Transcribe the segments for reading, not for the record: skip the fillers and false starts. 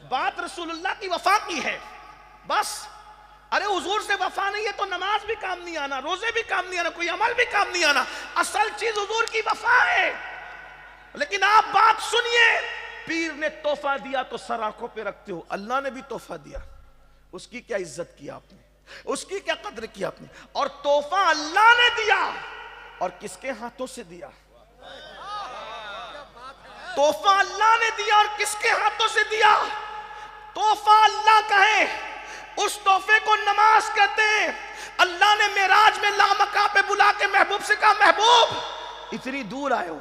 بات رسول اللہ کی وفا کی ہے بس. ارے حضور سے وفا نہیں ہے تو نماز بھی کام نہیں آنا, روزے بھی کام نہیں آنا, کوئی عمل بھی کام نہیں آنا. اصل چیز حضور کی وفا ہے. لیکن آپ بات سنیے, پیر نے تحفہ دیا تو سر آنکھوں پہ رکھتے ہو, اللہ نے بھی تحفہ دیا, اس کی کیا عزت کی آپ نے, اس کی کیا قدر کی آپ نے. اور تحفہ اللہ نے دیا اور کس کے ہاتھوں سے دیا؟ تحفہ اللہ نے دیا اور کس کے ہاتھوں سے دیا؟ تحفہ اللہ کا ہے, اس تحفے کو نماز کہتے ہیں. اللہ نے معراج میں لامکاں پہ بلا کے محبوب سے کہا, محبوب اتنی دور آئے ہو,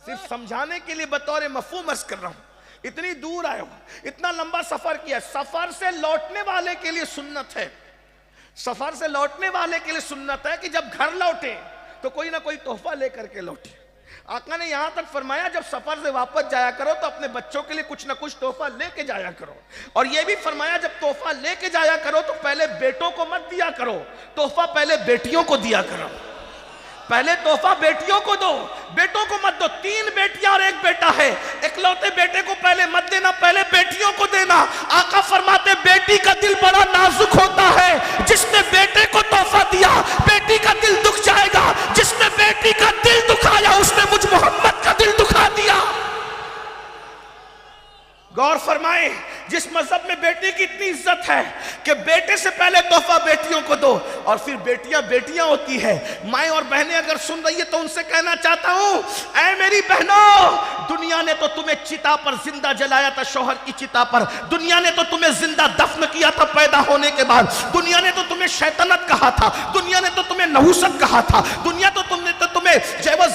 صرف سمجھانے کے لیے بطور مفہوم عرض کر رہا ہوں, اتنی دور آئے ہو, اتنا لمبا سفر کیا. سفر سے لوٹنے والے کے لیے سنت ہے, سفر سے لوٹنے والے کے لیے سنت ہے کہ جب گھر لوٹے تو کوئی نہ کوئی تحفہ لے کر کے لوٹے. آقا نے یہاں تک فرمایا جب سفر سے واپس جایا کرو تو اپنے بچوں کے لیے کچھ نہ کچھ تحفہ لے کے جایا کرو. اور یہ بھی فرمایا جب تحفہ لے کے جایا کرو تو پہلے بیٹوں کو مت دیا کرو, تحفہ پہلے بیٹیوں کو دیا کرو. پہلے تحفہ بیٹیوں کو دو, بیٹوں کو مت دو. 3 بیٹیاں اور 1 بیٹا ہے, اکلوتے بیٹے کو پہلے مت دینا, پہلے بیٹیوں کو دینا. آقا فرماتے بیٹی کا دل بڑا نازک ہوتا ہے, جس نے بیٹے کو تحفہ دیا بیٹی کا دل دکھ جائے گا, جس نے بیٹی کا دل دکھایا اس نے مجھ محمد کا دل دکھا دیا. غور فرمائیں, جس مذہب میں بیٹی کی اتنی عزت ہے کہ بیٹے سے پہلے تحفہ بیٹیوں کو دو اور پھر بیٹیاں بیٹیاں ہوتی ہے. مائیں اور بہنیں اگر سن رہی ہے تو ان سے کہنا چاہتا ہوں, اے میری بہنوں, دنیا نے تو تمہیں چتا پر زندہ جلایا تھا, شوہر کی چتا پر. دنیا نے تو تمہیں زندہ دفن کیا تھا پیدا ہونے کے بعد. دنیا نے تو تمہیں شیطنت کہا تھا, دنیا نے تو تمہیں نحوست کہا تھا, دنیا تو تمہیں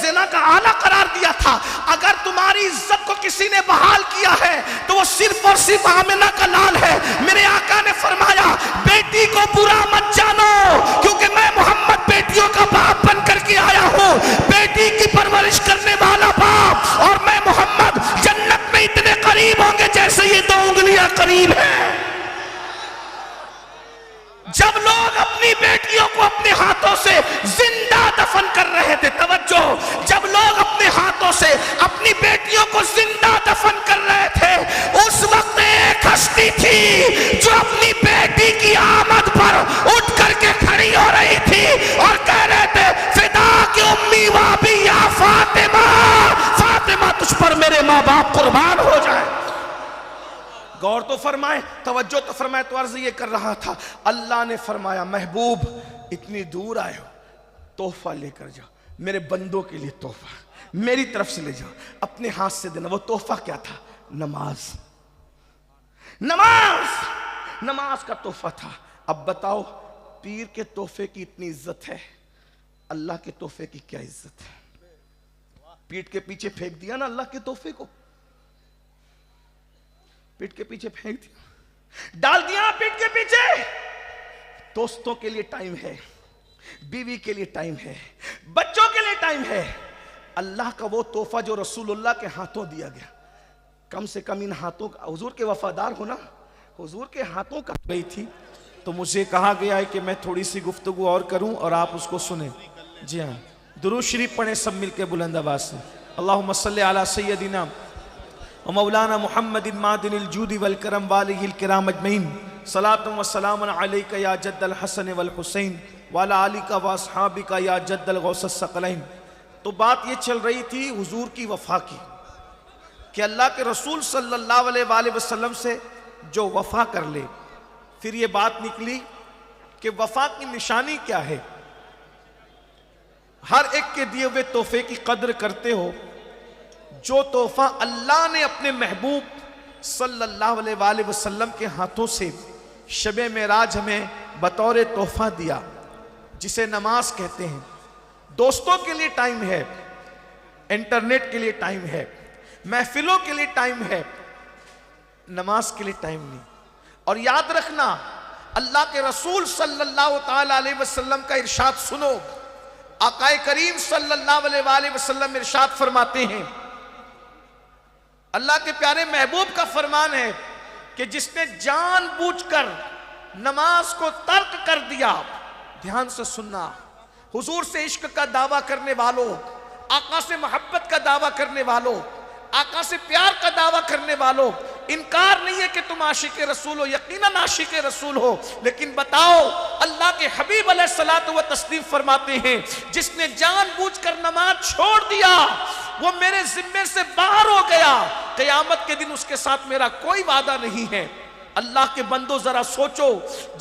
زنا کا آلہ قرار دیا تھا. اگر تمہاری عزت کو کسی نے بحال کیا ہے تو وہ صرف اور صرف آمنہ کا لال ہے. میرے آقا نے فرمایا بیٹی کو برا مت جانو, کیونکہ میں محمد بیٹیوں کا باپ بن کر کے آیا ہوں, بیٹی کی پرورش کرنے والا باپ. اور میں محمد جنت میں اتنے قریب ہوں گے جیسے یہ 2 انگلیاں قریب ہیں. جب لوگ اپنی بیٹیوں کو اپنے ہاتھوں سے زندہ دفن کر رہے تھے, توجہ, جب لوگ اپنے ہاتھوں سے اپنی بیٹیوں کو زندہ دفن کر رہے تھے, اس وقت ایک ہستی تھی جو اپنی بیٹی کی آمد پر اٹھ کر کے کھڑی ہو رہی تھی اور کہہ رہے تھے, فدا کی امی و ابی یا فاطمہ, فاطمہ تجھ پر میرے ماں باپ قربان ہو جائے. غور تو فرمائے, توجہ تو فرمائے. تو عرض یہ کر رہا تھا, اللہ نے فرمایا محبوب اتنی دور آئے ہو, تحفہ لے کر جاؤ, میرے بندوں کے لیے تحفہ میری طرف سے لے جاؤ, اپنے ہاتھ سے دینا. وہ تحفہ کیا تھا؟ نماز. نماز نماز کا تحفہ تھا. اب بتاؤ, پیر کے تحفے کی اتنی عزت ہے, اللہ کے تحفے کی کیا عزت ہے؟ پیٹ کے پیچھے پھینک دیا نا اللہ کے تحفے کو, پیٹ کے پیچھے پھینک دیا, ڈال دیا پیٹ کے پیچھے. دوستوں کے لیے ٹائم ہے, بیوی کے لیے ٹائم ہے, بچوں کے لیے ٹائم ہے. اللہ کا وہ تحفہ جو رسول اللہ کے ہاتھوں دیا گیا, کم سے کم ان ہاتھوں کا, حضور کے وفادار ہونا, حضور کے ہاتھوں کا گئی تھی. تو مجھے کہا گیا ہے کہ میں تھوڑی سی گفتگو اور کروں اور آپ اس کو سنیں. جی ہاں, درود شریف پڑھیں سب مل کے بلند آواز سے. اللہم صلی علی سیدنا ومولانا محمد معدن الجود والکرم والہ الکرام اجمعین, صلاۃ و سلام علیک یا جد الحسن والحسین وعلی آلک و اصحابک یا جد الغوث الثقلین. تو بات یہ چل رہی تھی حضور کی وفا کی, کہ اللہ کے رسول صلی اللہ علیہ وآلہ وسلم سے جو وفا کر لے. پھر یہ بات نکلی کہ وفا کی نشانی کیا ہے. ہر ایک کے دیے ہوئے تحفے کی قدر کرتے ہو. جو تحفہ اللہ نے اپنے محبوب صلی اللہ علیہ وآلہ وسلم کے ہاتھوں سے شب معراج ہمیں بطور تحفہ دیا, جسے نماز کہتے ہیں. دوستوں کے لیے ٹائم ہے, انٹرنیٹ کے لیے ٹائم ہے, محفلوں کے لیے ٹائم ہے, نماز کے لیے ٹائم نہیں. اور یاد رکھنا, اللہ کے رسول صلی اللہ تعالی علیہ وسلم کا ارشاد سنو. آقا کریم صلی اللہ علیہ وآلہ وسلم ارشاد فرماتے ہیں, اللہ کے پیارے محبوب کا فرمان ہے کہ جس نے جان بوجھ کر نماز کو ترک کر دیا, دھیان سے سننا, حضور سے عشق کا دعویٰ کرنے والوں, آقا سے محبت کا دعویٰ کرنے والوں, آقا سے پیار کا دعویٰ کرنے والوں, انکار نہیں ہے کہ تم عاشق رسول ہو، یقیناً عاشق رسول ہو، لیکن بتاؤ اللہ کے حبیب علیہ الصلوۃ والتسلیم فرماتے ہیں جس نے جان بوجھ کر نماز چھوڑ دیا وہ میرے ذمے سے باہر ہو گیا، قیامت کے دن اس کے ساتھ میرا کوئی وعدہ نہیں ہے۔ اللہ کے بندو ذرا سوچو،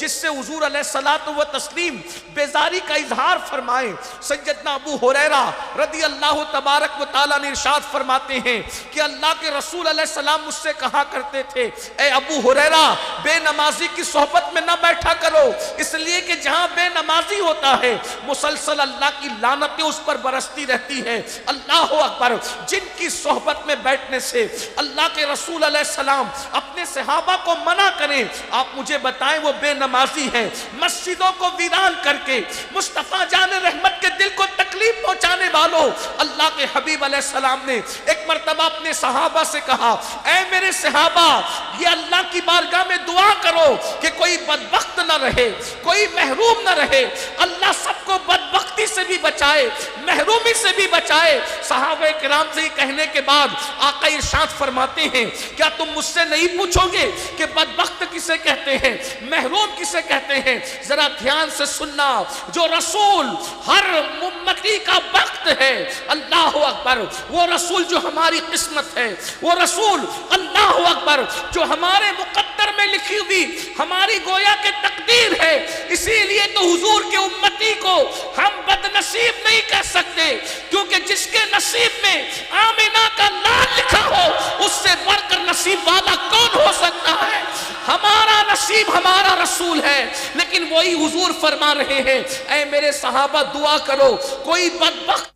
جس سے حضور علیہ الصلوۃ والتسلیم بیزاری کا اظہار فرمائے۔ سیدنا ابو ہریرہ رضی اللہ تبارک و تعالیٰ نے ارشاد فرماتے ہیں کہ اللہ کے رسول علیہ السلام مجھ سے کہا کرتے تھے، اے ابو ہریرہ بے نمازی کی صحبت میں نہ بیٹھا کرو، اس لیے کہ جہاں بے نمازی ہوتا ہے مسلسل اللہ کی لعنتیں اس پر برستی رہتی ہے۔ اللہ اکبر، جن کی صحبت میں بیٹھنے سے اللہ کے رسول علیہ السلام اپنے صحابہ کو منع کریں، آپ مجھے بتائیں وہ بے نمازی ہے۔ مسجدوں کو ویران کر کے مصطفیٰ جان رحمت کے دل کو تکلیف پہنچانے والوں، اللہ کے حبیب علیہ السلام نے ایک مرتبہ اپنے صحابہ سے کہا، اے میرے صحابہ یہ اللہ کی بارگاہ میں دعا کرو کہ کوئی بدبخت نہ رہے، کوئی محروم نہ رہے، اللہ سب کو بدبختی سے بھی بچائے، محرومی سے بھی بچائے۔ صحابہ کرام سے یہ کہنے کے بعد آقا ارشاد فرماتے ہیں، کیا تم مجھ سے نہیں پوچھو گے کہ بدبخت کسے کہتے ہیں، محروم کسے کہتے ہیں؟ ذرا دھیان سے سننا، جو رسول ہر امتی کا بخت ہے، اللہ اکبر، وہ رسول جو ہماری قسمت ہے، وہ رسول اللہ اکبر جو ہمارے مقدر میں لکھی ہوئی ہماری گویا کہ تقدیر ہے۔ اسی لیے تو حضور کے امتی کو ہم بد نصیب نہیں کہہ سکتے، کیونکہ جس کے نصیب میں آمنہ کا نام لکھا ہو اس سے بڑھ کر نصیب والا کون ہو سکتا ہے؟ ہمارا نصیب ہمارا رسول ہے، لیکن وہی حضور فرما رہے ہیں، اے میرے صحابہ دعا کرو کوئی بدبخت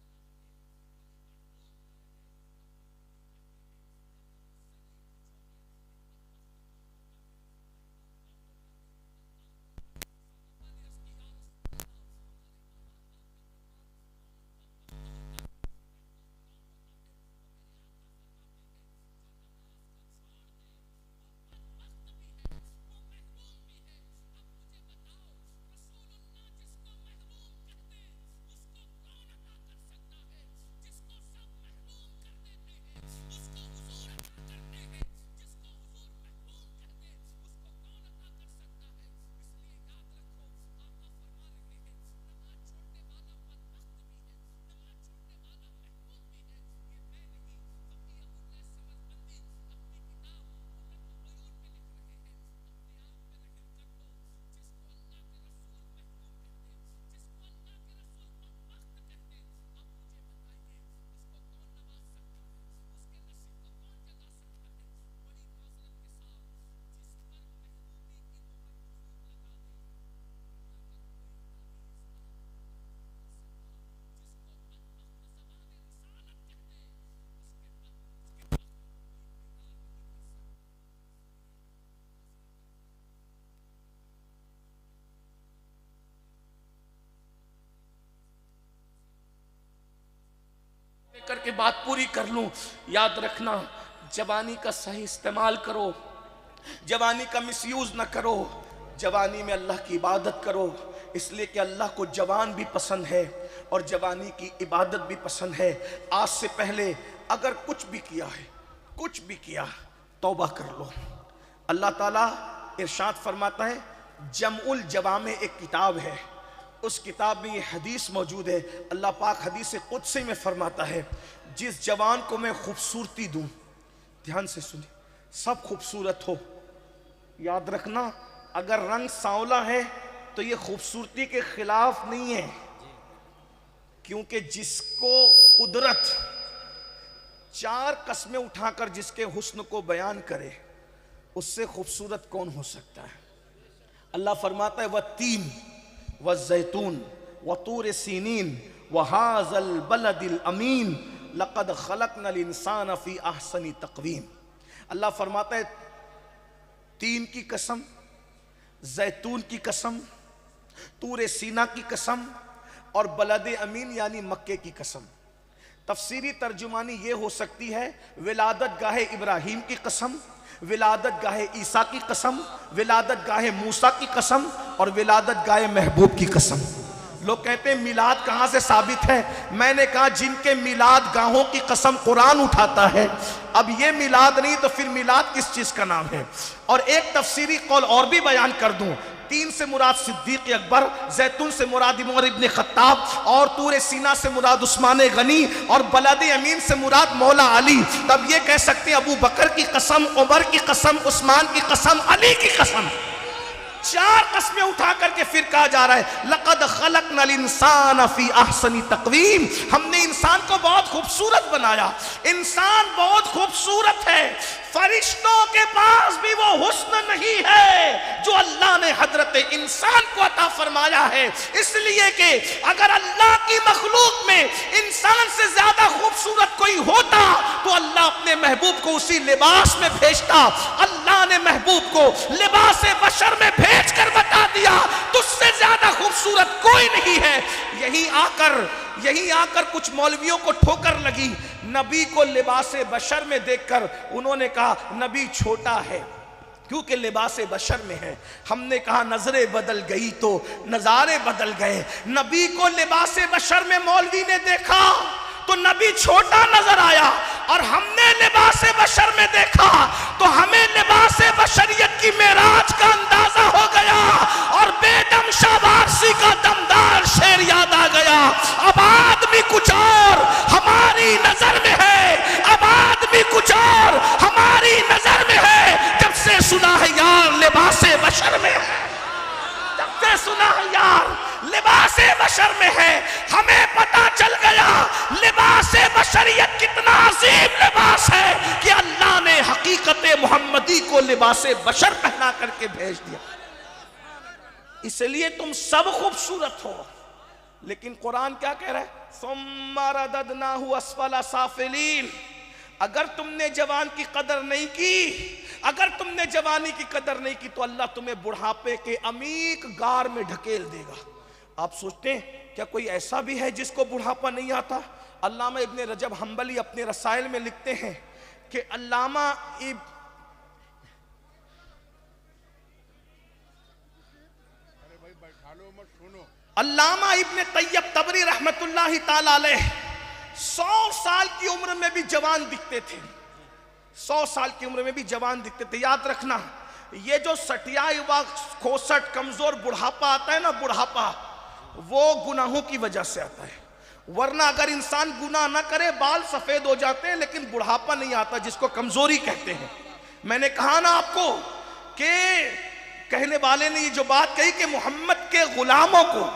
کر کے بات پوری کر لوں۔ یاد رکھنا، جوانی کا صحیح استعمال کرو، جوانی کا مس یوز نہ کرو، جوانی میں اللہ کی عبادت کرو، اس لیے کہ اللہ کو جوان بھی پسند ہے اور جوانی کی عبادت بھی پسند ہے۔ آج سے پہلے اگر کچھ بھی کیا ہے، کچھ بھی کیا، توبہ کر لو۔ اللہ تعالیٰ ارشاد فرماتا ہے، جمع الجوامع ایک کتاب ہے، اس کتاب میں یہ حدیث موجود ہے۔ اللہ پاک حدیث قدسی میں فرماتا ہے، جس جوان کو میں خوبصورتی دوں، دھیان سے سنیں، سب خوبصورت ہو، یاد رکھنا اگر رنگ سانولا ہے تو یہ خوبصورتی کے خلاف نہیں ہے، کیونکہ جس کو قدرت چار قسمیں اٹھا کر جس کے حسن کو بیان کرے اس سے خوبصورت کون ہو سکتا ہے؟ اللہ فرماتا ہے وَالتین والزیتون وطور سینین وَهَذَا الْبَلَدِ الْأَمِينَ لَقَدْ خَلَقْنَا الْإِنسَانَ فِي أَحْسَنِ تَقْوِيمٍ۔ اللہ فرماتا ہے تین کی قسم، زیتون کی قسم، طور سینا کی قسم اور بلد امین یعنی مکے کی قسم۔ تفسیری ترجمانی یہ ہو سکتی ہے ولادت گاہ ابراہیم کی قسم، ولادت گاہ عیسیٰ کی قسم، ولادت گاہ موسیٰ کی قسم اور ولادت گاہ محبوب کی قسم۔ لوگ کہتے ہیں میلاد کہاں سے ثابت ہے؟ میں نے کہا جن کے میلاد گاہوں کی قسم قرآن اٹھاتا ہے، اب یہ میلاد نہیں تو پھر میلاد کس چیز کا نام ہے؟ اور ایک تفسیری قول اور بھی بیان کر دوں، 3 سے مراد صدیق اکبر، زیتون سے مراد عمر ابن خطاب، اور طور سینا سے مراد عثمان غنی، اور بلد امین سے مراد مولا علی. تب یہ کہہ سکتے ہیں ابو بکر کی قسم، عمر کی قسم، عثمان کی قسم، علی کی قسم. 4 قسمیں اٹھا کر کے پھر کہا جا رہا ہے لَقَدْ خَلَقْنَا الْإِنسَانَ فِي أَحْسَنِ تَقْوِيمٍ، ہم نے انسان کو بہت خوبصورت بنایا. انسان بہت خوبصورت ہے، فرشتوں کے پاس بھی وہ حسن نہیں ہے جو اللہ نے حضرت انسان کو عطا فرمایا ہے. اس لیے کہ اگر اللہ کی مخلوق میں انسان سے زیادہ خوبصورت کوئی ہوتا تو اللہ اپنے محبوب کو اسی لباس میں بھیجتا. اللہ نے محبوب کو لباس بشر میں بھیج کر بتا دیا تجھ سے زیادہ خوبصورت کوئی نہیں ہے. یہی آ کر کچھ مولویوں کو ٹھوکر لگی. نبی کو لباس بشر میں دیکھ کر انہوں نے کہا نبی چھوٹا ہے کیونکہ لباس بشر میں ہے. ہم نے کہا نظریں بدل گئی تو نظارے بدل گئے. نبی کو لباس بشر میں مولوی نے دیکھا تو نبی چھوٹا نظر آیا، اور ہم نے لباس بشر میں دیکھا تو ہمیں لباس بشریت کی معراج کا اندازہ ہو گیا، اور بے دم شاہ وارسی کا دمدار شعر یاد آ گیا. اب آدمی کچھ اور ہماری نظر میں ہے، اب آدمی کچھ اور ہماری نظر میں ہے. جب سے سنا ہے یار لباس بشر میں ہے، جب سے سنا ہے یار لباس بشر میں ہے، ہمیں پتا چل گیا لباس بشریت کتنا عظیم لباس ہے کہ اللہ نے حقیقت محمدی کو لباس بشر پہنا کر کے بھیج دیا. اس لیے تم سب خوبصورت ہو. لیکن قرآن کیا کہہ رہا ہے؟ ثم رددناہ اسفل سافلین. اگر تم نے جوان کی قدر نہیں کی، اگر تم نے جوانی کی قدر نہیں کی تو اللہ تمہیں بڑھاپے کے عمیق غار میں ڈھکیل دے گا. آپ سوچتے ہیں کیا کوئی ایسا بھی ہے جس کو بڑھاپا نہیں آتا؟ علامہ ابن رجب حنبلی اپنے رسائل میں لکھتے ہیں کہ علامہ ابن طیب طبری رحمت اللہ تعالی علیہ 100 سال کی عمر میں بھی جوان دکھتے تھے. 100 سال کی عمر میں بھی جوان دکھتے تھے. یاد رکھنا یہ جو سٹیائی ہوا کھوسٹ کمزور بڑھاپا آتا ہے نا، بڑھاپا وہ گناہوں کی وجہ سے آتا ہے. ورنہ اگر انسان گناہ نہ کرے بال سفید ہو جاتے ہیں، لیکن بڑھاپا نہیں آتا جس کو کمزوری کہتے ہیں. میں نے کہا نا آپ کو کہ کہنے والے نے یہ جو بات کہی کہ محمد کے غلاموں کو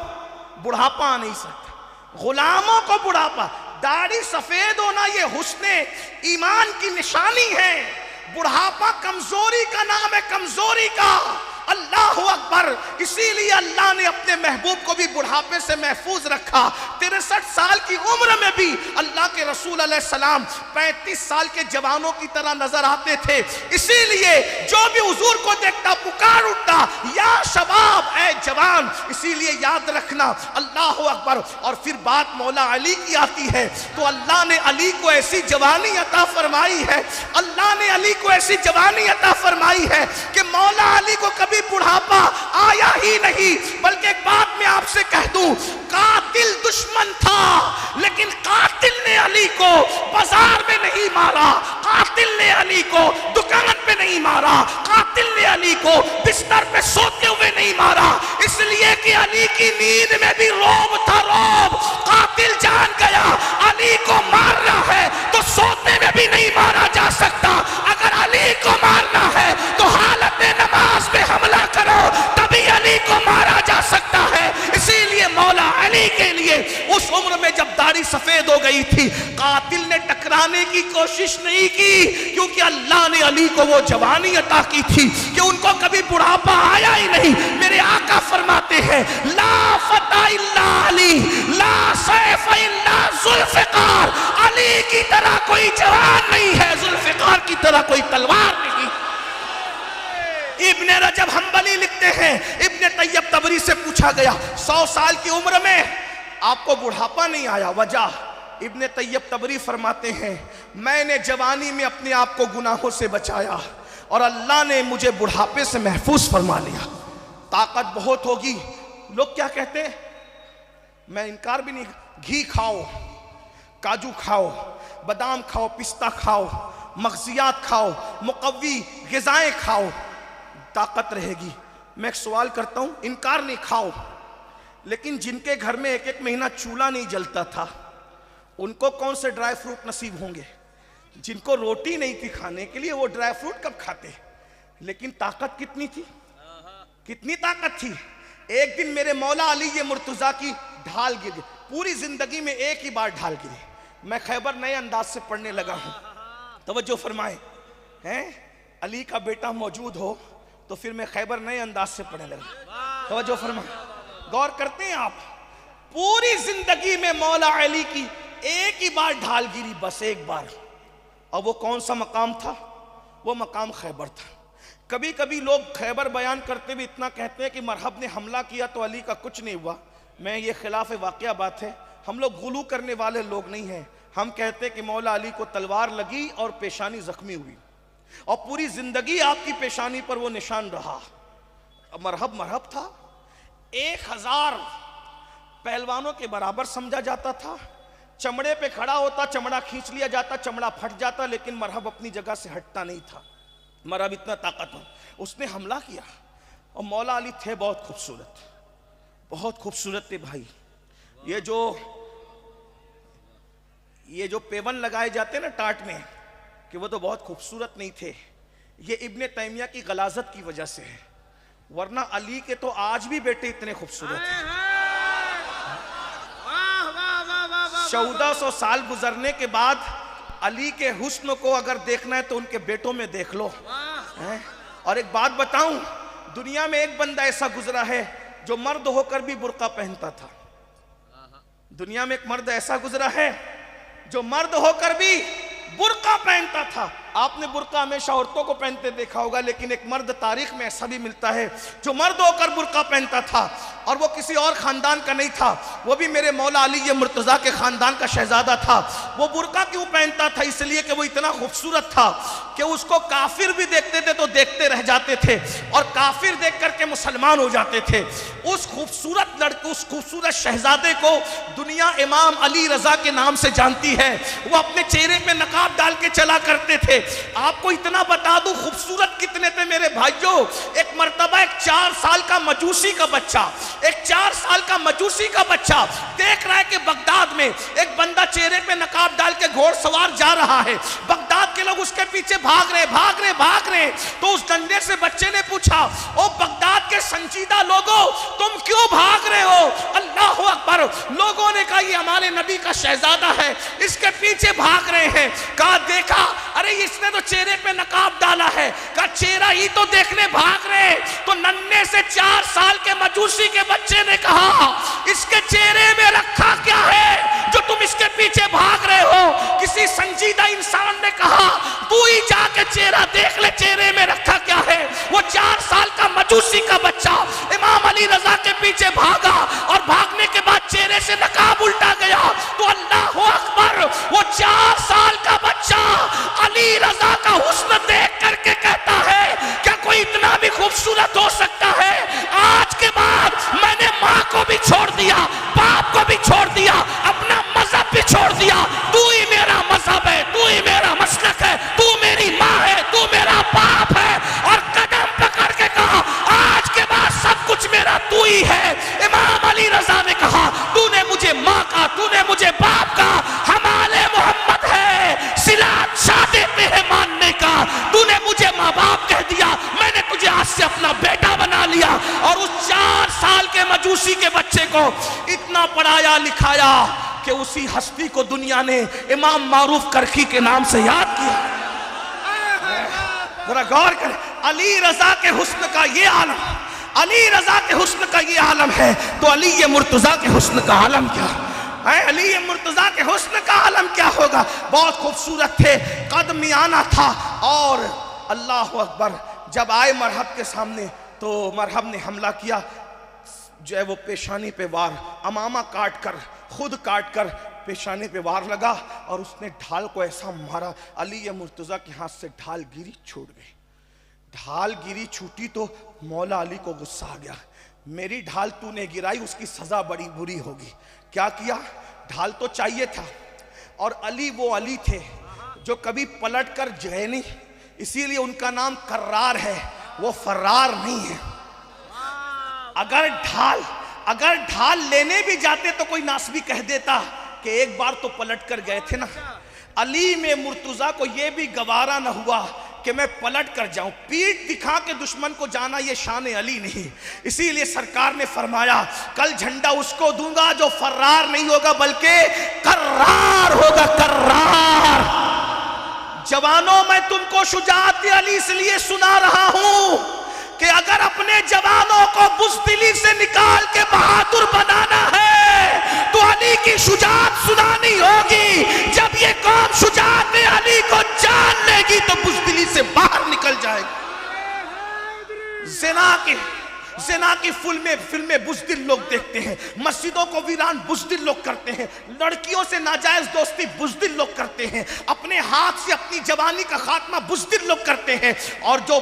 بڑھاپا آ نہیں سکتا. غلاموں کو بڑھاپا، داڑھی سفید ہونا یہ حسن ایمان کی نشانی ہے. بڑھاپا کمزوری کا نام ہے، کمزوری کا. اللہ اکبر. اسی لیے اللہ نے اپنے محبوب کو بھی بڑھاپے سے محفوظ رکھا. 63 سال کی عمر میں بھی اللہ کے رسول علیہ السلام 35 سال کے جوانوں کی طرح نظر آتے تھے. اسی لیے جو بھی حضور کو دیکھتا پکار اٹھتا یا شباب، اے جوان. اسی لیے یاد رکھنا اللہ اکبر. اور پھر بات مولا علی کی آتی ہے تو اللہ نے علی کو ایسی جوانی عطا فرمائی ہے، اللہ نے علی کو ایسی جوانی عطا فرمائی ہے کہ مولا علی کو کبھی بڑھاپا آیا ہی نہیں. بلکہ ایک بات میں آپ سے کہہ دوں، قاتل دشمن تھا لیکن قاتل نے علی کو بازار میں نہیں مارا، قاتل نے علی کو دکان پہ نہیں مارا، قاتل نے علی کو بستر پہ سوتے ہوئے نہیں مارا. اس لیے کہ علی کی نیند میں بھی روب تھا، روب. قاتل جان گیا علی کو مارنا ہے تو سوتے میں بھی نہیں مارا جا سکتا. اگر علی کو مارنا ہے تو حالت نماز میں حملہ کرو تبھی علی کو مارا جا سکتا ہے. اسی لیے مولا علی کے لیے اس عمر میں جب داڑھی سفید ہو گئی تھی قاتل نے ٹکرانے کی کوشش نہیں کی، کیونکہ اللہ نے علی کو وہ جوانی عطا کی تھی کہ ان کو کبھی بڑھاپا آیا ہی نہیں. میرے آقا فرماتے ہیں لا فتح الا علی، لا سیف الا ذوالفقار. علی کی طرح کوئی جوان نہیں ہے، ذوالفقار کی طرح کوئی تلوار نہیں. ابن رجب حنبلی لکھتے ہیں ابن طیب طبری سے پوچھا گیا 100 سال کی عمر میں آپ کو بڑھاپا نہیں آیا، وجہ؟ ابن طیب طبری فرماتے ہیں میں نے جوانی میں اپنے آپ کو گناہوں سے بچایا اور اللہ نے مجھے بڑھاپے سے محفوظ فرما لیا. طاقت بہت ہوگی. لوگ کیا کہتے ہیں؟ میں انکار بھی نہیں. گھی کھاؤ، کاجو کھاؤ، بادام کھاؤ، پستہ کھاؤ، مغزیات کھاؤ، مقوی غذائیں کھاؤ، طاقت رہے گی۔ میں ایک سوال کرتا ہوں، انکار نہیں، کھاؤ، لیکن جن کے گھر میں ایک ایک مہینہ چولہا نہیں جلتا تھا ان کو کون سے ڈرائی فروٹ نصیب ہوں گے؟ جن کو روٹی نہیں تھی کھانے کے لیے وہ ڈرائی فروٹ کب کھاتے؟ لیکن طاقت کتنی تھی، کتنی طاقت تھی۔ ایک دن میرے مولا علی مرتضیٰ کی ڈھال گر گئی، پوری زندگی میں ایک ہی بار ڈھال گری۔ میں خیبر نئے انداز سے پڑھنے لگا ہوں، توجہ فرمائیں، علی کا بیٹا موجود ہو تو پھر میں خیبر نئے انداز سے پڑھنے لگا، توجہ فرمائیں، غور کرتے ہیں آپ۔ پوری زندگی میں مولا علی کی ایک ہی بار ڈھال گری، بس ایک بار، اور وہ کون سا مقام تھا؟ وہ مقام خیبر تھا۔ کبھی کبھی لوگ خیبر بیان کرتے ہوئے اتنا کہتے ہیں کہ مرحب نے حملہ کیا تو علی کا کچھ نہیں ہوا۔ میں یہ خلاف واقعہ بات ہے، ہم لوگ غلو کرنے والے لوگ نہیں ہیں۔ ہم کہتے ہیں کہ مولا علی کو تلوار لگی اور پیشانی زخمی ہوئی، اور پوری زندگی آپ کی پیشانی پر وہ نشان رہا۔ مرحب مرحب تھا، 1000 پہلوانوں کے برابر سمجھا جاتا تھا۔ چمڑے پہ کھڑا ہوتا، چمڑا کھینچ لیا جاتا، چمڑا پھٹ جاتا، لیکن مرحب اپنی جگہ سے ہٹتا نہیں تھا۔ مرحب اتنا طاقتور، اس نے حملہ کیا، اور مولا علی تھے بہت خوبصورت، بہت خوبصورت تھے بھائی۔ یہ جو پیون لگائے جاتے ہیں نا ٹاٹ میں، کہ وہ تو بہت خوبصورت نہیں تھے، یہ ابن تیمیہ کی غلاظت کی وجہ سے ہے، ورنہ علی کے تو آج بھی بیٹے اتنے خوبصورت ہیں۔ 1400 سال گزرنے کے بعد علی کے حسن کو اگر دیکھنا ہے تو ان کے بیٹوں میں دیکھ لو۔ اور ایک بات بتاؤں، دنیا میں ایک بندہ ایسا گزرا ہے جو مرد ہو کر بھی برقع پہنتا تھا۔ دنیا میں ایک مرد ایسا گزرا ہے جو مرد ہو کر بھی برقع پہنتا تھا۔ آپ نے برقع ہمیشہ عورتوں کو پہنتے دیکھا ہوگا، لیکن ایک مرد تاریخ میں ایسا بھی ملتا ہے جو مرد ہو کر برقع پہنتا تھا، اور وہ کسی اور خاندان کا نہیں تھا، وہ بھی میرے مولا علی مرتضیٰ کے خاندان کا شہزادہ تھا۔ وہ برقع کیوں پہنتا تھا؟ اس لیے کہ وہ اتنا خوبصورت تھا کہ اس کو کافر بھی دیکھتے تھے تو دیکھتے رہ جاتے تھے، اور کافر دیکھ کر کے مسلمان ہو جاتے تھے۔ اس خوبصورت لڑکے، اس خوبصورت شہزادے کو دنیا امام علی رضا کے نام سے جانتی ہے۔ وہ اپنے چہرے پہ نقاب ڈال کے چلا کرتے تھے۔ آپ کو اتنا بتا دوں خوبصورت کتنے تھے میرے بھائیوں، ایک مرتبہ ایک 4 سال کا مجوسی کا بچہ، دیکھ رہا ہے کہ بغداد میں ایک بندہ چہرے پہ نقاب ڈال کے گھوڑ سوار جا رہا ہے، بغداد کے لوگ اس کے پیچھے بھاگ رہے۔ تو اس ڈنڈے سے بچے نے پوچھا، او بغداد کے سنجیدہ لوگوں، تم کیوں بھاگ رہے ہو؟ اللہ اکبر۔ لوگوں نے کہا یہ ہمارے نبی کا شہزادہ ہے، اس کے پیچھے بھاگ رہے ہیں۔ کہا دیکھا، ارے اس نے تو چہرے پہ نقاب ڈالا ہے۔ کہا چہرہ ہی تو دیکھنے بھاگ رہے۔ تو ننھے سے 4 سال کے مجوسی کے بچے نے کہا اس کے چہرے میں رکھا کیا ہے جو تم اس کے پیچھے بھاگ رہے ہو؟ کسی سنجیدہ انسان نے کہا تو ہی جا کے چہرہ دیکھ لے، چہرے میں رکھا کیا ہے؟ وہ 4 سال کا مجوسی کا بچہ امام علی رضا کے پیچھے بھاگا، اور بھاگنے کے بعد چہرے سے نقاب الٹا گیا۔ تو اللہ اکبر، وہ 4 سال کا بچہ علی رضا کا حسن دیکھ کر کے کہتا ہے کیا کوئی اتنا بھی خوبصورت ہو سکتا ہے؟ آج کے بعد میں نے ماں کو بھی چھوڑ دیا، باپ کو بھی چھوڑ دیا، اپنا مذہب بھی چھوڑ دیا۔ تو ہی میرا مذہب ہے، تو ہی میرا مسلک ہے، تو میری ماں ہے، تو میرا باپ ہے۔ اور قدم پکڑ کے کہا آج کے بعد سب کچھ میرا تو ہی ہے۔ امام علی رضا نے کہا تو نے مجھے ماں کا، تو نے مجھے باپ کا، ہمارے محمد ہے صلات شادی پہ ہے ماننے کا۔ تو نے مجھے ماں باپ کہہ دیا، میں نے تجھے آج سے اپنا بیٹا بنا لیا۔ اور اس 4 سال کے مجوسی کے بچے کو اتنا پڑھایا لکھایا کہ اسی ہستی کو دنیا نے امام معروف کرخی کے نام سے یاد کیا۔ ذرا غور کریں، علی رضا کے حسن کا یہ عالم، علی رضا کے حسن کا یہ عالم ہے، تو علی مرتضیٰ کے حسن کا عالم کیا ہے؟ علی مرتضیٰ کے حسن کا عالم کیا ہوگا؟ بہت خوبصورت تھے، قد میانہ تھا، اور اللہ اکبر جب آئے مرحب کے سامنے تو مرحب نے حملہ کیا، جو ہے وہ پیشانی پہ وار، امامہ کاٹ کر، خود کاٹ کر پیشانی پہ وار لگا، اور اس نے ڈھال کو ایسا مارا، علی مرتضیٰ کے ہاتھ سے ڈھال گری، چھوٹ گئی۔ ڈھال گری چھوٹی تو مولا علی کو غصہ آ گیا، میری ڈھال تو نے گرائی، اس کی سزا بڑی بری ہوگی۔ کیا کیا؟ ڈھال تو چاہیے تھا، اور علی وہ علی تھے جو کبھی پلٹ کر گئے نہیں، اسی لیے ان کا نام کرار ہے، وہ فرار نہیں ہے۔ اگر ڈھال لینے بھی جاتے تو کوئی ناسبی کہہ دیتا کہ ایک بار تو پلٹ کر گئے تھے نا۔ علی میں مرتضیٰ کو یہ بھی گوارا نہ ہوا کہ میں پلٹ کر جاؤں، پیٹ دکھا کے دشمن کو جانا یہ شان علی نہیں۔ اسی لیے سرکار نے فرمایا کل جھنڈا اس کو دوں گا جو فرار نہیں ہوگا بلکہ کرار ہوگا، کرار۔ جوانوں میں تم کو شجاعت علی اس لیے سنا رہا ہوں کہ اگر اپنے جوانوں کو بزدلی سے نکال کے بہادر بنانا ہے تو علی کی شجاعت سنانی ہوگی۔ جب یہ قوم شجاعت علی کو جان لے گی تو بزدلی سے باہر نکل جائے گی۔ زنا کی فلمیں بزدل لوگ دیکھتے ہیں، مسجدوں کو ویران بزدل لوگ کرتے ہیں، لڑکیوں سے ناجائز دوستی بزدل لوگ کرتے ہیں، اپنے ہاتھ سے اپنی جوانی کا خاتمہ بزدل لوگ کرتے ہیں، اور جو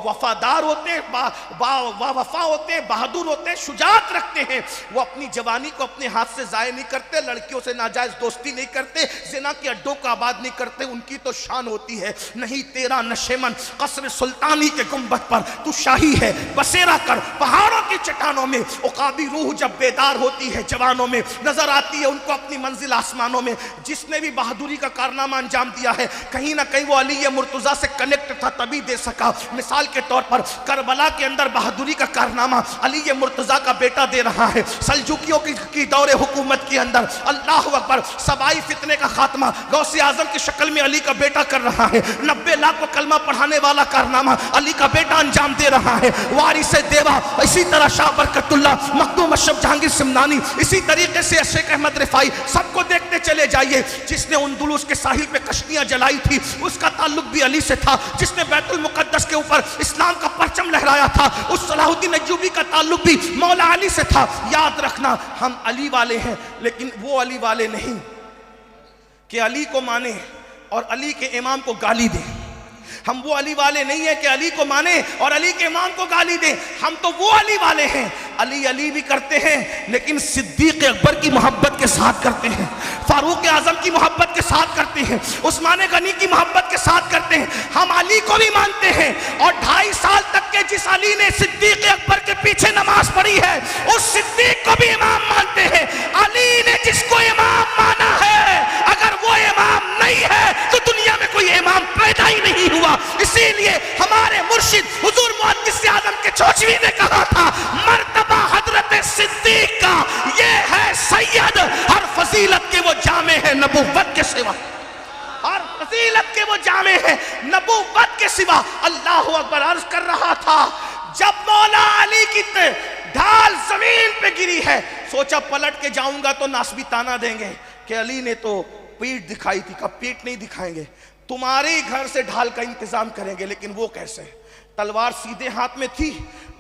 وفادار ہوتے ہیں، وفا ہوتے ہیں، بہادر ہوتے ہیں، شجاعت رکھتے ہیں، وہ اپنی جوانی کو اپنے ہاتھ سے ضائع نہیں کرتے، لڑکیوں سے ناجائز دوستی نہیں کرتے، زنا کے اڈوں کو آباد نہیں کرتے۔ ان کی تو شان ہوتی ہے نہیں تیرا نشیمن قصر سلطانی کے گنبد پر تو شاہی ہے بسیرا کر پہاڑوں کی چٹانوں میں۔ عقابی روح جب بیدار ہوتی ہے جوانوں میں، نظر آتی ہے ان کو اپنی منزل آسمانوں میں۔ جس نے بھی بہادری کا کارنامہ انجام دیا ہے کہیں نہ کہیں وہ علی مرتضیٰ سے کنیکٹ تھا تبھی دے سکا۔ مثال کے طور پر کربلا کے اندر بہادری کا کارنامہ علی مرتضیٰ کا بیٹا دے رہا ہے۔ سلجوکیوں کی دور حکومت کے اندر اللہ اکبر سبائی فتنے کا خاتمہ غوث اعظم کی شکل میں علی کا بیٹا کر رہا ہے۔ 90 لاکھ کو کلمہ پڑھانے والا کارنامہ علی کا بیٹا انجام دے رہا ہے۔ وارث دیوا، اسی طرح شاہ برکت اللہ، مخدوم اشرف جہانگیر سمنانی، اسی طریقے سے شیخ احمد رفاعی، سب کو دیکھتے چلے جائیے۔ جس نے اندلس کے ساحل پہ کشتیاں جلائی تھی اس کا تعلق بھی علی سے تھا۔ جس نے بیت المقدس کے اوپر اسلام کا پرچم لہرایا تھا اس صلاح الدین ایوبی کا تعلق بھی مولا علی سے تھا۔ یاد رکھنا ہم علی والے ہیں لیکن وہ علی والے نہیں کہ علی کو مانے اور علی کے امام کو گالی دیں۔ ہم وہ علی والے نہیں ہیں کہ علی کو مانے اور علی کے امام کو گالی دیں۔ ہم تو وہ علی والے ہیں، علی بھی کرتے ہیں لیکن صدیق اکبر کی محبت کے ساتھ کرتے ہیں، فاروق اعظم کی محبت کے ساتھ کرتے ہیں، عثمان غنی کی محبت کے ساتھ کرتے ہیں۔ ہم علی کو بھی مانتے ہیں اور 2.5 سال تک کے جس علی نے صدیق اکبر کے پیچھے نماز پڑھی ہے اس صدیق کو بھی امام مانتے ہیں۔ علی نے جس کو امام مانا ہے اگر وہ امام نہیں ہے تو دنیا میں کوئی امام پیدا ہی نہیں ہوا۔ اسی لیے ہمارے مرشد حضور محدث اعظم کے چوچوی نے کہا تھا مرتبہ حضرت صدیق کا یہ ہے سید، ہر فضیلت کے وہ جامع ہے نبوت کے سوا، ہر فضیلت کے وہ جامع ہے نبوت کے سوا۔ اللہ اکبر عرض کر رہا تھا جب مولا علی کی ڈھال زمین پہ گری ہے سوچا پلٹ کے جاؤں گا تو ناسبی تانا دیں گے کہ علی نے تو پیٹ دکھائی تھی، کب پیٹ نہیں دکھائیں گے، تمہارے گھر سے ڈھال کا انتظام کریں گے۔ لیکن وہ کیسے؟ تلوار سیدھے ہاتھ میں تھی،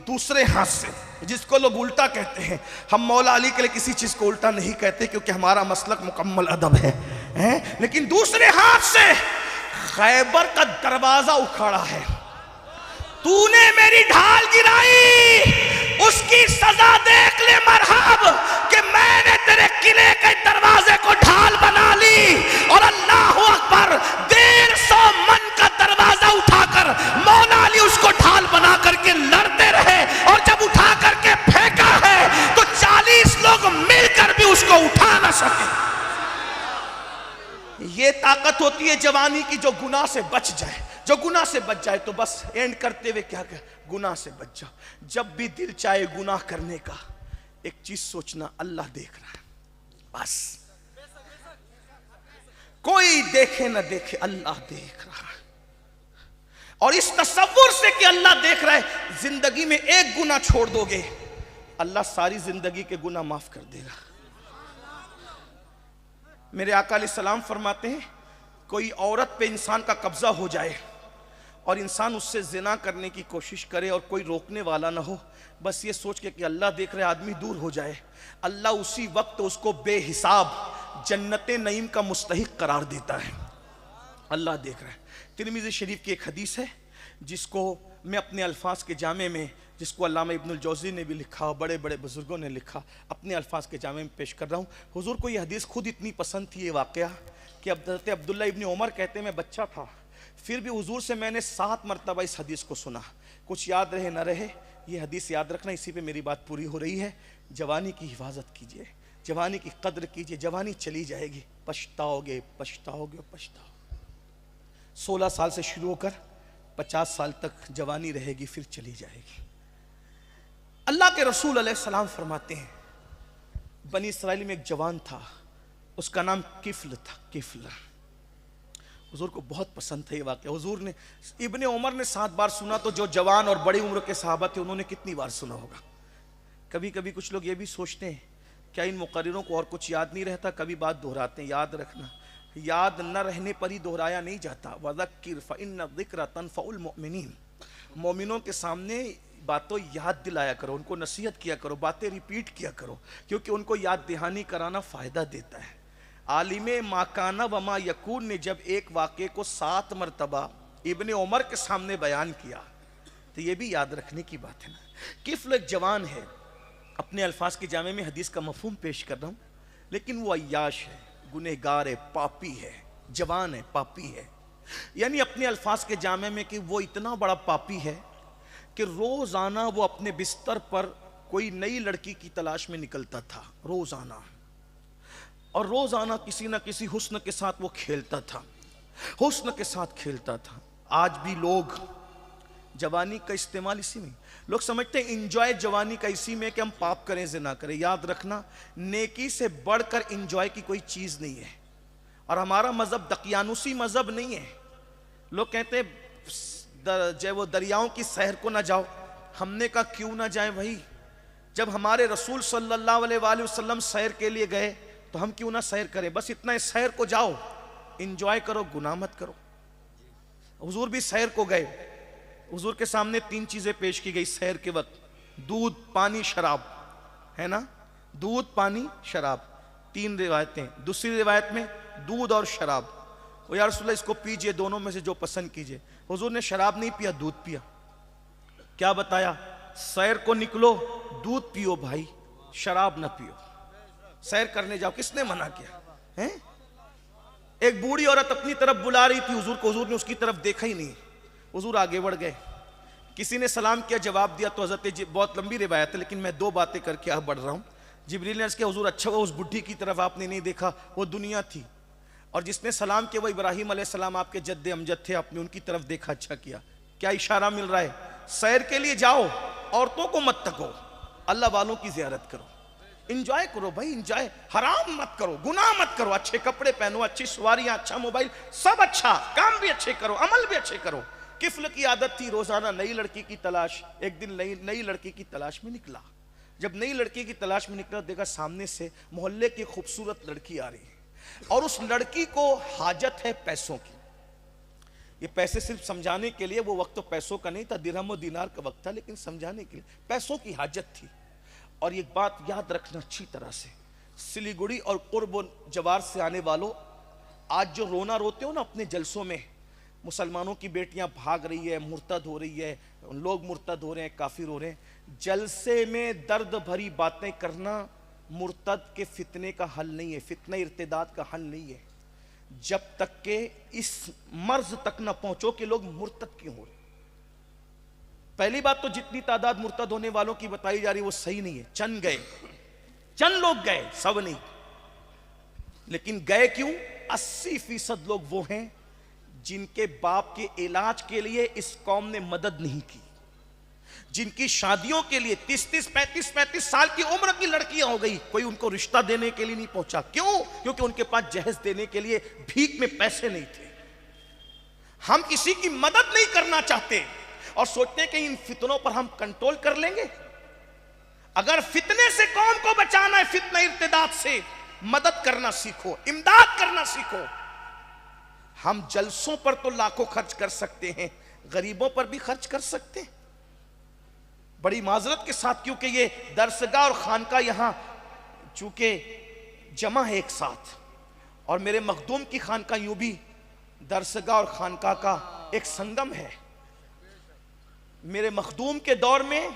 دوسرے ہاتھ سے، جس کو لوگ الٹا کہتے ہیں۔ ہم مولا علی کے لیے کسی چیز کو الٹا نہیں کہتے کیونکہ ہمارا مسلک مکمل ادب ہے، لیکن دوسرے ہاتھ سے خیبر کا دروازہ اکھاڑا ہے۔ تو نے میری ڈھال گرائی، اس کی سزا دیکھ لے مرحب کہ میں نے تیرے قلعے کے دروازے کو ڈھال بنا لی۔ اور اللہ اکبر 150 من کا دروازہ اٹھا کر مولا علی اس کو ڈھال بنا کر کے لڑتے رہے، اور جب اٹھا کر کے پھینکا ہے تو 40 لوگ مل کر بھی اس کو اٹھا نہ سکے۔ یہ طاقت ہوتی ہے جوانی کی جو گناہ سے بچ جائے، جو گناہ سے بچ جائے تو بس اینڈ کرتے ہوئے کیا کہ گناہ سے بچ جاؤ۔ جب بھی دل چاہے گناہ کرنے کا ایک چیز سوچنا اللہ دیکھ رہا ہے، بس کوئی دیکھے نہ دیکھے اللہ دیکھ رہا ہے۔ اور اس تصور سے کہ اللہ دیکھ رہا ہے زندگی میں ایک گناہ چھوڑ دو گے اللہ ساری زندگی کے گناہ معاف کر دے گا۔ میرے آقا علیہ السلام فرماتے ہیں کوئی عورت پہ انسان کا قبضہ ہو جائے اور انسان اس سے زنا کرنے کی کوشش کرے اور کوئی روکنے والا نہ ہو، بس یہ سوچ کے کہ اللہ دیکھ رہے آدمی دور ہو جائے، اللہ اسی وقت اس کو بے حساب جنت نعیم کا مستحق قرار دیتا ہے۔ اللہ دیکھ رہا ہے۔ ترمذی شریف کی ایک حدیث ہے جس کو میں اپنے الفاظ کے جامع میں، جس کو علامہ ابن الجوزی نے بھی لکھا، بڑے بڑے بزرگوں نے لکھا، اپنے الفاظ کے جامع میں پیش کر رہا ہوں۔ حضور کو یہ حدیث خود اتنی پسند تھی یہ واقعہ کہ حضرت عبداللہ ابن عمر کہتے ہیں میں بچہ تھا، پھر بھی حضور سے میں نے 7 مرتبہ اس حدیث کو سنا، کچھ یاد رہے نہ رہے یہ حدیث یاد رکھنا، اسی پہ میری بات پوری ہو رہی ہے۔ جوانی کی حفاظت کیجئے، جوانی کی قدر کیجئے، جوانی چلی جائے گی، پچھتاؤ گے پچھتاؤ گے پچھتاؤ گے۔ 16 سال سے شروع ہو کر 50 سال تک جوانی رہے گی، پھر چلی جائے گی۔ اللہ کے رسول علیہ السلام فرماتے ہیں بنی اسرائیل میں ایک جوان تھا، اس کا نام کفل تھا، کفل۔ حضور کو بہت پسند تھا یہ واقعہ، حضور نے ابن عمر نے 7 بار سنا، تو جو جوان اور بڑی عمر کے صحابہ تھے انہوں نے کتنی بار سنا ہوگا؟ کبھی کبھی کچھ لوگ یہ بھی سوچتے ہیں کیا ان مقرروں کو اور کچھ یاد نہیں رہتا، کبھی بات دہراتے ہیں۔ یاد رکھنا، یاد نہ رہنے پر ہی دہرایا نہیں جاتا۔ وَذَكِّرْ فَإِنَّ الذِّكْرَ تَنفَعُ الْمُؤْمِنِينَ، مومنوں کے سامنے باتوں یاد دلایا کرو، ان کو نصیحت کیا کرو، باتیں ریپیٹ کیا کرو، کیونکہ ان کو یاد دہانی کرانا فائدہ دیتا ہے۔ عالم ما کان و ما یکون نے جب ایک واقعے کو 7 مرتبہ ابن عمر کے سامنے بیان کیا تو یہ بھی یاد رکھنے کی بات ہے نا۔ کفل ایک جوان ہے، اپنے الفاظ کے جامع میں حدیث کا مفہوم پیش کر رہا ہوں، لیکن وہ عیاش ہے، گنہگار ہے، پاپی ہے، جوان ہے، پاپی ہے۔ یعنی اپنے الفاظ کے جامع میں کہ وہ اتنا بڑا پاپی ہے کہ روزانہ وہ اپنے بستر پر کوئی نئی لڑکی کی تلاش میں نکلتا تھا، روزانہ، اور روزانہ کسی نہ کسی حسن کے ساتھ وہ کھیلتا تھا، حسن کے ساتھ کھیلتا تھا۔ آج بھی لوگ جوانی کا استعمال اسی میں، لوگ سمجھتے ہیں انجوائے جوانی کا اسی میں کہ ہم پاپ کریں زنا کریں۔ یاد رکھنا، نیکی سے بڑھ کر انجوائے کی کوئی چیز نہیں ہے، اور ہمارا مذہب دقیانوسی مذہب نہیں ہے۔ لوگ کہتے ہیں وہ دریاؤں کی سیر کو نہ جاؤ، ہم نے کہا کیوں نہ جائیں بھائی، جب ہمارے رسول صلی اللہ علیہ وآلہ وسلم سیر کے لیے گئے تو ہم کیوں نہ سیر کریں؟ بس اتنا ہے، سیر کو جاؤ، انجوائے کرو، گناہ مت کرو۔ حضور بھی سیر کو گئے، حضور کے سامنے 3 چیزیں پیش کی گئی سیر کے وقت، دودھ، پانی، شراب، ہے نا، دودھ، پانی، شراب، 3 روایتیں۔ دوسری روایت میں دودھ اور شراب، وہ یا رسول اللہ اس کو پیجئے، دونوں میں سے جو پسند کیجئے۔ حضور نے شراب نہیں پیا، دودھ پیا۔ کیا بتایا؟ سیر کو نکلو، دودھ پیو بھائی، شراب نہ پیو، سیر کرنے جاؤ۔ کس نے منع کیا؟ ایک بوڑھی عورت اپنی طرف بلا رہی تھی حضور کو، حضور نے اس کی طرف دیکھا ہی نہیں، حضور آگے بڑھ گئے۔ کسی نے سلام کیا، جواب دیا، تو حضرت بہت لمبی روایت ہے لیکن میں 2 باتیں کر کے بڑھ رہا ہوں۔ جبریل نے عرض کیا حضور اچھا ہوا اس بڈھی کی طرف آپ نے نہیں دیکھا، وہ دنیا تھی، اور جس نے سلام کیا وہ ابراہیم علیہ السلام آپ کے جد امجد تھے، آپ نے ان کی طرف دیکھا، اچھا کیا۔ کیا اشارہ مل رہا ہے؟ سیر کے لیے جاؤ، عورتوں کو مت تکو، اللہ والوں کی زیارت کرو، انجوائے کرو بھائی، انجوائے، حرام مت کرو، گناہ مت کرو، اچھے کپڑے پہنو، اچھی سواریاں، اچھا موبائل، سب اچھا، کام بھی اچھے کرو، عمل بھی اچھے کرو۔ کفل کی عادت تھی روزانہ نئی لڑکی کی تلاش۔ ایک دن نئی لڑکی کی تلاش میں نکلا، جب نئی لڑکی کی تلاش میں نکلا دیکھا سامنے سے محلے کی خوبصورت لڑکی آ رہی ہے، اور اس لڑکی کو حاجت ہے پیسوں کی۔ یہ پیسے صرف سمجھانے کے لیے، وہ وقت تو پیسوں کا نہیں تھا، درہم و دینار کا وقت تھا، لیکن سمجھانے کے لیے پیسوں کی حاجت تھی۔ اور ایک بات یاد رکھنا اچھی طرح سے، سلیگوڑی اور قرب و جوار سے آنے والوں، آج جو رونا روتے ہو نا اپنے جلسوں میں، مسلمانوں کی بیٹیاں بھاگ رہی ہے، مرتد ہو رہی ہے، لوگ مرتد ہو رہے ہیں، کافر ہو رہے ہیں، جلسے میں درد بھری باتیں کرنا مرتد کے فتنے کا حل نہیں ہے، فتنہ ارتداد کا حل نہیں ہے، جب تک کہ اس مرض تک نہ پہنچو کہ لوگ مرتد کیوں ہو رہے ہیں۔ پہلی بات تو جتنی تعداد مرتد ہونے والوں کی بتائی جا رہی وہ صحیح نہیں ہے، چند گئے، چند لوگ گئے، سب نہیں، لیکن گئے کیوں؟ 80% لوگ وہ ہیں جن کے باپ کے علاج کے لیے اس قوم نے مدد نہیں کی، جن کی شادیوں کے لیے 30 35 سال کی عمر کی لڑکیاں ہو گئی، کوئی ان کو رشتہ دینے کے لیے نہیں پہنچا۔ کیوں؟ کیونکہ ان کے پاس جہیز دینے کے لیے بھیک میں پیسے نہیں تھے۔ ہم کسی کی مدد نہیں کرنا چاہتے اور سوچتے ہیں کہ ان فتنوں پر ہم کنٹرول کر لیں گے۔ اگر فتنے سے قوم کو بچانا ہے، فتنہ ارتداد سے، مدد کرنا سیکھو، امداد کرنا سیکھو۔ ہم جلسوں پر تو لاکھوں خرچ کر سکتے ہیں، غریبوں پر بھی خرچ کر سکتے ہیں، بڑی معذرت کے ساتھ، کیونکہ یہ درسگاہ اور خانقاہ یہاں چونکہ جمع ہے ایک ساتھ، اور میرے مخدوم کی خانقاہ یوں بھی درسگاہ اور خانقاہ کا ایک سنگم ہے۔ میرے مخدوم کے دور میں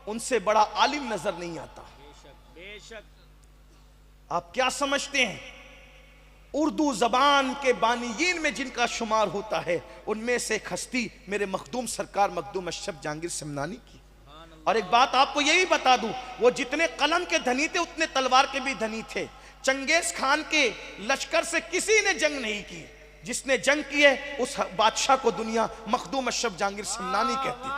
ان سے بڑا عالم نظر نہیں آتا۔ آپ کیا سمجھتے ہیں؟ اردو زبان کے بانیین میں جن کا شمار ہوتا ہے ان میں سے ایک ہستی میرے مخدوم سرکار مخدوم اشرف جہانگیر سمنانی کی. اور ایک بات آپ کو یہی بتا دوں، وہ جتنے قلم کے دھنی تھے اتنے تلوار کے بھی دھنی تھے. چنگیز خان کے لشکر سے کسی نے جنگ نہیں کی، جس نے جنگ کی ہے اس بادشاہ کو دنیا مخدوم اشرف جہانگیر سمنانی کہتی ہے.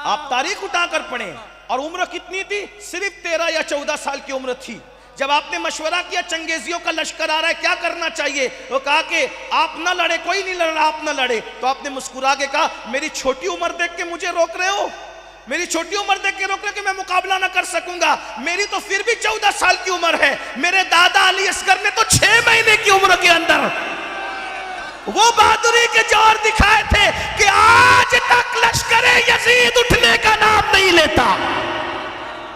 آپ تاریخ اٹھا کر پڑھیں. اور عمر کتنی تھی؟ صرف 13 یا 14 سال کی عمر تھی. جب آپ نے مشورہ کیا چنگیزیوں کا لشکر آ رہا ہے کیا کرنا چاہیے، وہ کہا کہ آپ نہ لڑے، کوئی نہیں لڑ رہا، آپ نہ لڑے. تو آپ نے مسکرا کے کہا میری چھوٹی عمر دیکھ کے مجھے روک رہے ہو، میری چھوٹی عمر دیکھ کے روک رہے کہ میں مقابلہ نہ کر سکوں گا، میری تو پھر بھی 14 سال کی عمر ہے. میرے دادا علی اصغر نے تو 6 مہینے کی عمر کے اندر وہ بہادری کے جوہر دکھائے تھے کہ آج تک لشکر یزید اٹھنے کا نام نہیں لیتا.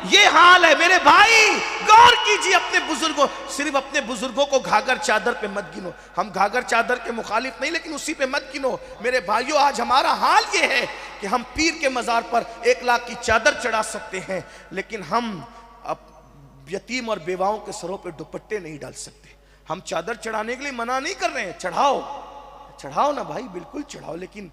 یہ حال ہے میرے بھائی. غور کیجئے اپنے بزرگوں، صرف اپنے بزرگوں کو گھاگر چادر پہ مت گنو. ہم گھاگر چادر کے مخالف نہیں، لیکن اسی پہ مت گنو. میرے بھائیوں آج ہمارا حال یہ ہے کہ ہم پیر کے مزار پر 1 لاکھ کی چادر چڑھا سکتے ہیں، لیکن ہم یتیم اور بیواؤں کے سروں پہ دوپٹے نہیں ڈال سکتے. ہم چادر چڑھانے کے لیے منع نہیں کر رہے ہیں، چڑھاؤ نا بھائی، بالکل چڑھاؤ، لیکن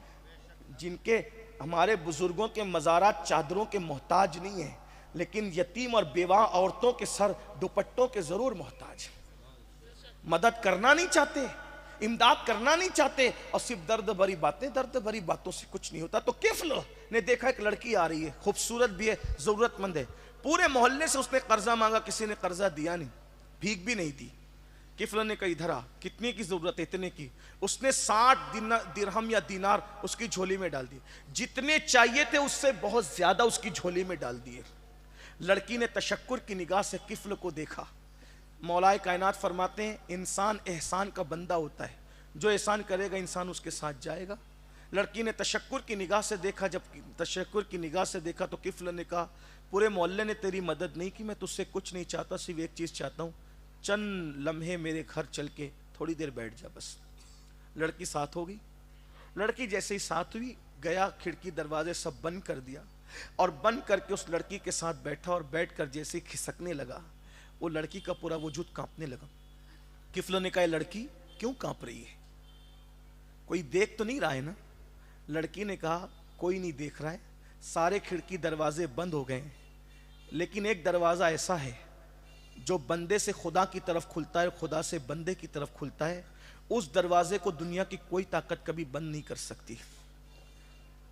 جن کے ہمارے بزرگوں کے مزارات چادروں کے محتاج نہیں ہیں، لیکن یتیم اور بیواں عورتوں کے سر دوپٹوں کے ضرور محتاج. مدد کرنا نہیں چاہتے، امداد کرنا نہیں چاہتے، اور صرف درد بھری باتوں سے کچھ نہیں ہوتا. تو کفل نے دیکھا ایک لڑکی آ رہی ہے، خوبصورت بھی ہے، ضرورت مند ہے. پورے محلے سے اس نے قرضہ مانگا، کسی نے قرضہ دیا نہیں، بھیک بھی نہیں دی. کفل نے کہا ادھر آ، کتنے کی ضرورت ہے؟ اتنے کی. اس نے 60 درہم یا دینار اس کی جھولی میں ڈال دی. جتنے چاہیے تھے اس سے بہت زیادہ اس کی جھولی میں ڈال دیے. لڑکی نے تشکر کی نگاہ سے کفل کو دیکھا. مولائے کائنات فرماتے ہیں انسان احسان کا بندہ ہوتا ہے، جو احسان کرے گا انسان اس کے ساتھ جائے گا. لڑکی نے تشکر کی نگاہ سے دیکھا. جب تشکر کی نگاہ سے دیکھا تو کفل نے کہا پورے محلے نے تیری مدد نہیں کی، میں تجھ سے کچھ نہیں چاہتا، صرف ایک چیز چاہتا ہوں، چند لمحے میرے گھر چل کے تھوڑی دیر بیٹھ جا بس. لڑکی ساتھ ہو گئی. لڑکی جیسے ہی ساتھ ہوئی گیا، کھڑکی دروازے سب بند کر دیا اور بند کر کے اس لڑکی کے ساتھ بیٹھا، اور بیٹھ کر جیسے کھسکنے لگا وہ لڑکی کا پورا وجود کانپنے لگا. کفل نے کہا لڑکی کیوں کانپ رہی ہے؟ کوئی دیکھ تو نہیں رہا ہے نا؟ لڑکی نے کہا کوئی نہیں دیکھ رہا ہے، سارے کھڑکی دروازے بند ہو گئے ہیں، لیکن ایک دروازہ ایسا ہے جو بندے سے خدا کی طرف کھلتا ہے، خدا سے بندے کی طرف کھلتا ہے. اس دروازے کو دنیا کی کوئی طاقت کبھی بند نہیں کر سکتی.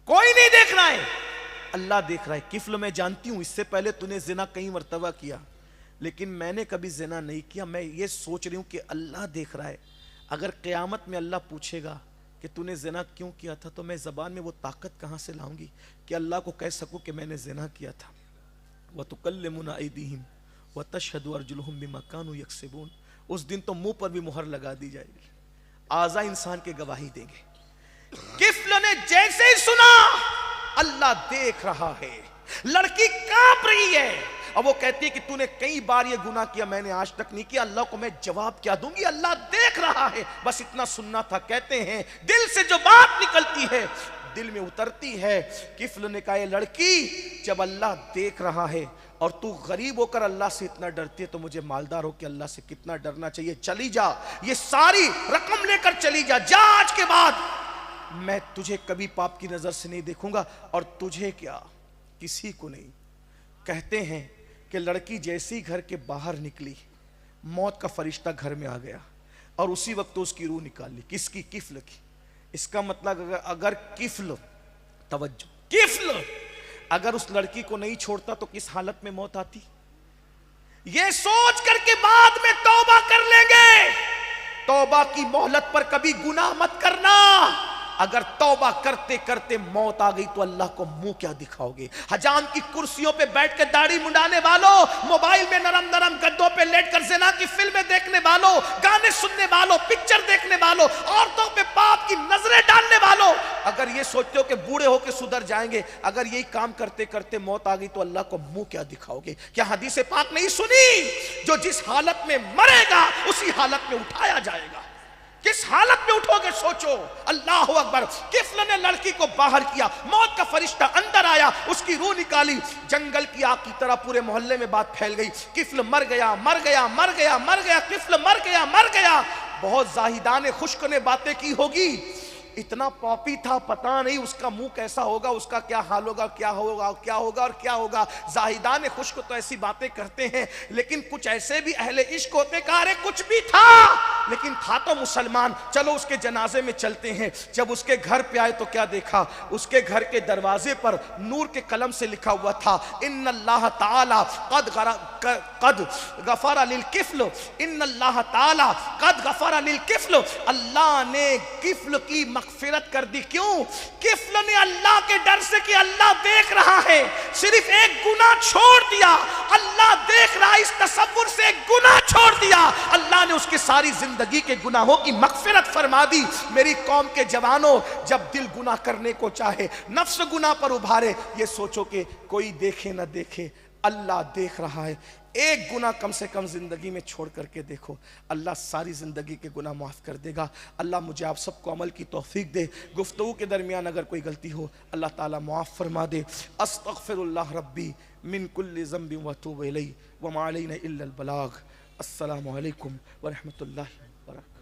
کوئی نہیں دیکھ رہا ہے، اللہ دیکھ رہا ہے. کفل میں جانتی ہوں اس سے پہلے تو نے زنا کئی مرتبہ کیا، لیکن میں نے کبھی زنا نہیں کیا. میں یہ سوچ رہی ہوں کہ اللہ دیکھ رہا ہے. اگر قیامت میں اللہ پوچھے گا کہ تو نے زنا کیوں کیا تھا، تو میں زبان میں وہ طاقت کہاں سے لاؤں گی کہ اللہ کو کہہ سکوں کہ میں نے زنا کیا تھا. وَتُكَلِّمُنَا أَيْدِيهِمْ وَتَشْهَدُ أَرْجُلُهُمْ بِمَا كَانُوا يَكْسِبُونَ. اس دن تو منہ پر بھی مہر لگا دی جائے گی، اعضاء انسان کے گواہی دیں گے. کفل نے جیسے ہی سنا اللہ دیکھ رہا ہے، لڑکی کانپ رہی ہے، اور وہ کہتی ہے کہ تو نے کئی بار یہ گناہ کیا، میں نے آج تک نہیں کیا، اللہ کو میں جواب کیا دوں گی؟ اللہ دیکھ رہا ہے. بس اتنا سننا تھا. کہتے ہیں دل سے جو بات نکلتی ہے دل میں اترتی ہے. کفل نے کہا لڑکی جب اللہ دیکھ رہا ہے اور تو غریب ہو کر اللہ سے اتنا ڈرتی ہے تو مجھے مالدار ہو کے اللہ سے کتنا ڈرنا چاہیے. چلی جا، یہ ساری رقم لے کر چلی جا. جا، آج کے بعد میں تجھے کبھی پاپ کی نظر سے نہیں دیکھوں گا، اور تجھے کیا کسی کو نہیں. کہتے ہیں کہ لڑکی جیسی گھر کے باہر نکلی موت کا فرشتہ گھر میں آ گیا اور اسی وقت اس کی روح نکال لی. کس کی؟ کفل کی. اس کا مطلب اگر کفل، توجہ، کفل اگر اس لڑکی کو نہیں چھوڑتا تو کس حالت میں موت آتی؟ یہ سوچ کر کے بعد میں توبہ کر لیں گے. توبہ کی مہلت پر کبھی گناہ مت کرنا. اگر توبہ کرتے کرتے موت آ گئی تو اللہ کو منہ کیا دکھاؤ گے؟ حجام کی کرسیوں پہ بیٹھ کے داڑھی منڈانے والوں، موبائل میں نرم نرم گدوں پہ لیٹ کر زنا کی فلمیں دیکھنے والوں، گانے سننے والوں، پکچر دیکھنے والوں، عورتوں پہ پاپ کی نظریں ڈالنے والوں، اگر یہ سوچتے ہو کہ بوڑھے ہو کے سدھر جائیں گے، اگر یہی کام کرتے کرتے موت آ گئی تو اللہ کو منہ کیا دکھاؤ گے؟ کیا حدیث پاک نہیں سنی؟ جو جس حالت میں مرے گا اسی حالت میں اٹھایا جائے گا. کس حالت میں اٹھو گے سوچو. اللہ اکبر. کفل نے لڑکی کو باہر کیا, موت کا فرشتہ اندر آیا, اس کی روح نکالی, جنگل کی آگ کی طرح پورے محلے میں بات پھیل گئی, کفل مر گیا مر گیا مر گیا مر گیا, کفل مر گیا مر گیا. بہت زاہدان خشک نے باتیں کی ہوگی, اتنا پاپی تھا, پتہ نہیں اس کا منہ کیسا ہوگا, اس کا کیا حال ہوگا, کیا ہوگا کیا ہوگا اور کیا ہوگا. زاہدان خشک تو ایسی باتیں کرتے ہیں, لیکن کچھ ایسے بھی اہل عشق ہوتے کہ ارے کچھ بھی تھا لیکن تھا تو مسلمان, چلو اس کے جنازے میں چلتے ہیں. جب اس کے گھر پہ آئے تو کیا دیکھا, اس کے گھر کے دروازے پر نور کے قلم سے لکھا ہوا تھا, ان اللہ تعالی قد غفر للکفل, ان اللہ تعالی قد غفر للکفل, اللہ نے کفل کی مغفرت کر دی. کیوں؟ کفل نے اللہ کے ڈر سے کہ اللہ دیکھ رہا ہے, صرف ایک گناہ چھوڑ دیا, اللہ دیکھ رہا, اس تصور سے ایک گناہ چھوڑ دیا, اللہ نے اس کے ساری زندگی کے گناہوں کی مغفرت فرما دی. میری قوم کے جوانوں, جب دل گناہ کرنے کو چاہے, نفس گناہ پر ابھارے, یہ سوچو کہ کوئی دیکھے نہ دیکھے, اللہ دیکھ رہا ہے. ایک گناہ کم سے کم زندگی میں چھوڑ کر کے دیکھو, اللہ ساری زندگی کے گناہ معاف کر دے گا. اللہ مجھے آپ سب کو عمل کی توفیق دے. گفتگو کے درمیان اگر کوئی غلطی ہو اللہ تعالیٰ معاف فرما دے. استغفر اللہ ربی من کل ذنب واتوب الیہ وما علینا الا البلاغ. السلام علیکم ورحمۃ اللہ وبرکاتہ.